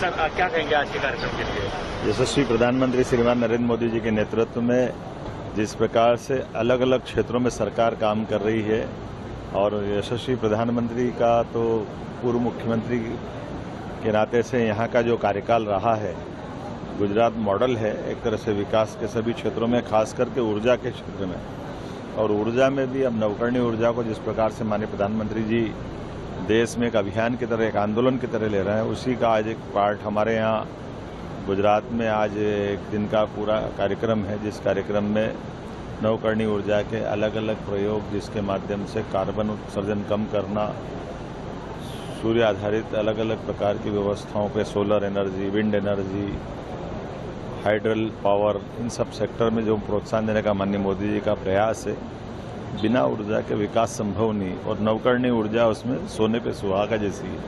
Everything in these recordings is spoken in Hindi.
सर क्या कहेंगे आज के कार्यक्रम के लिए? यशस्वी प्रधानमंत्री श्रीमान नरेंद्र मोदी जी के नेतृत्व में जिस प्रकार से अलग अलग क्षेत्रों में सरकार काम कर रही है और यशस्वी प्रधानमंत्री का तो पूर्व मुख्यमंत्री के नाते से यहाँ का जो कार्यकाल रहा है, गुजरात मॉडल है एक तरह से विकास के सभी क्षेत्रों में, खास करके ऊर्जा के क्षेत्र में। और ऊर्जा में भी अब नवकरणीय ऊर्जा को जिस प्रकार से माननीय प्रधानमंत्री जी देश में एक अभियान की तरह, एक आंदोलन की तरह ले रहे हैं, उसी का आज एक पार्ट हमारे यहाँ गुजरात में आज एक दिन का पूरा कार्यक्रम है, जिस कार्यक्रम में नवकरणीय ऊर्जा के अलग अलग प्रयोग, जिसके माध्यम से कार्बन उत्सर्जन कम करना, सूर्य आधारित अलग अलग प्रकार की व्यवस्थाओं पे, solar energy, wind energy, hydel power, इन सब सेक्टर में जो प्रोत्साहन देने का माननीय मोदी जी का प्रयास है। बिना ऊर्जा के विकास संभव नहीं और नवकरणीय ऊर्जा उसमें सोने पे सुहागा जैसी है।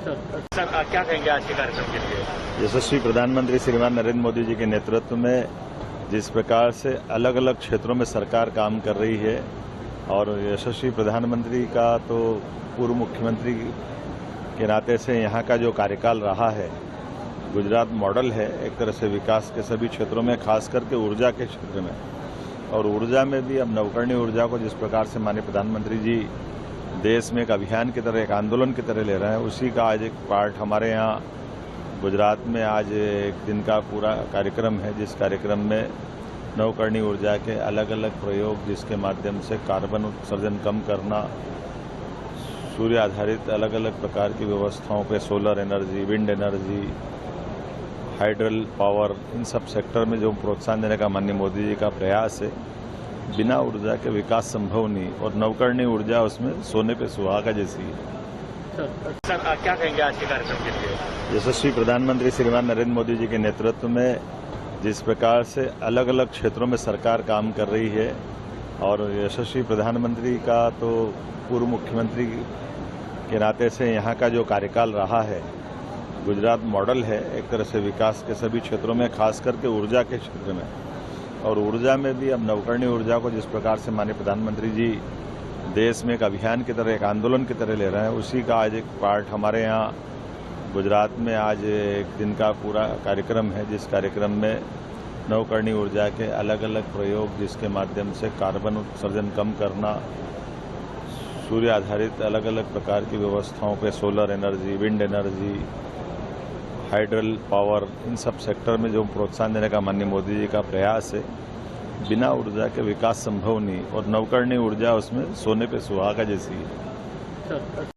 सर क्या कहेंगे आज के कार्यक्रम के लिए? यशस्वी प्रधानमंत्री श्रीमान नरेंद्र मोदी जी के नेतृत्व में जिस प्रकार से अलग अलग क्षेत्रों में सरकार काम कर रही है और यशस्वी प्रधानमंत्री का तो पूर्व मुख्यमंत्री के नाते से यहाँ का जो कार्यकाल रहा है, गुजरात मॉडल है एक तरह से विकास के सभी क्षेत्रों में, खास करके ऊर्जा के क्षेत्र में। और ऊर्जा में भी अब नवकरणीय ऊर्जा को जिस प्रकार से माननीय प्रधानमंत्री जी देश में एक अभियान की तरह, एक आंदोलन की तरह ले रहे हैं, उसी का आज एक पार्ट हमारे यहाँ गुजरात में आज एक दिन का पूरा कार्यक्रम है, जिस कार्यक्रम में नवकरणीय ऊर्जा के अलग अलग प्रयोग, जिसके माध्यम से कार्बन उत्सर्जन कम करना, सूर्य आधारित अलग अलग प्रकार की व्यवस्थाओं पे, solar energy, wind energy, hydel power, इन सब सेक्टर में जो प्रोत्साहन देने का माननीय मोदी जी का प्रयास है। बिना ऊर्जा के विकास संभव नहीं और नवकरणीय ऊर्जा उसमें सोने पे सुहागा जैसी है। सर क्या कहेंगे आज के कार्यक्रम के लिए? यशस्वी प्रधानमंत्री श्रीमान नरेंद्र मोदी जी के नेतृत्व में जिस प्रकार से अलग अलग क्षेत्रों में सरकार काम कर रही है और यशस्वी प्रधानमंत्री का तो पूर्व मुख्यमंत्री के नाते से यहाँ का जो कार्यकाल रहा है, गुजरात मॉडल है एक तरह से विकास के सभी क्षेत्रों में, खास करके ऊर्जा के क्षेत्र में। और ऊर्जा में भी अब नवकरणीय ऊर्जा को जिस प्रकार से माननीय प्रधानमंत्री जी देश में एक अभियान की तरह, एक आंदोलन की तरह ले रहे हैं, उसी का आज एक पार्ट हमारे यहाँ गुजरात में आज एक दिन का पूरा कार्यक्रम है, जिस कार्यक्रम में नवकरणीय ऊर्जा के अलग अलग प्रयोग, जिसके माध्यम से कार्बन उत्सर्जन कम करना, सूर्य आधारित अलग अलग प्रकार की व्यवस्थाओं पे, solar energy, wind energy, hydel power, इन सब सेक्टर में जो प्रोत्साहन देने का माननीय मोदी जी का प्रयास है। बिना ऊर्जा के विकास संभव नहीं और नवकरणीय ऊर्जा उसमें सोने पे सुहागा जैसी है।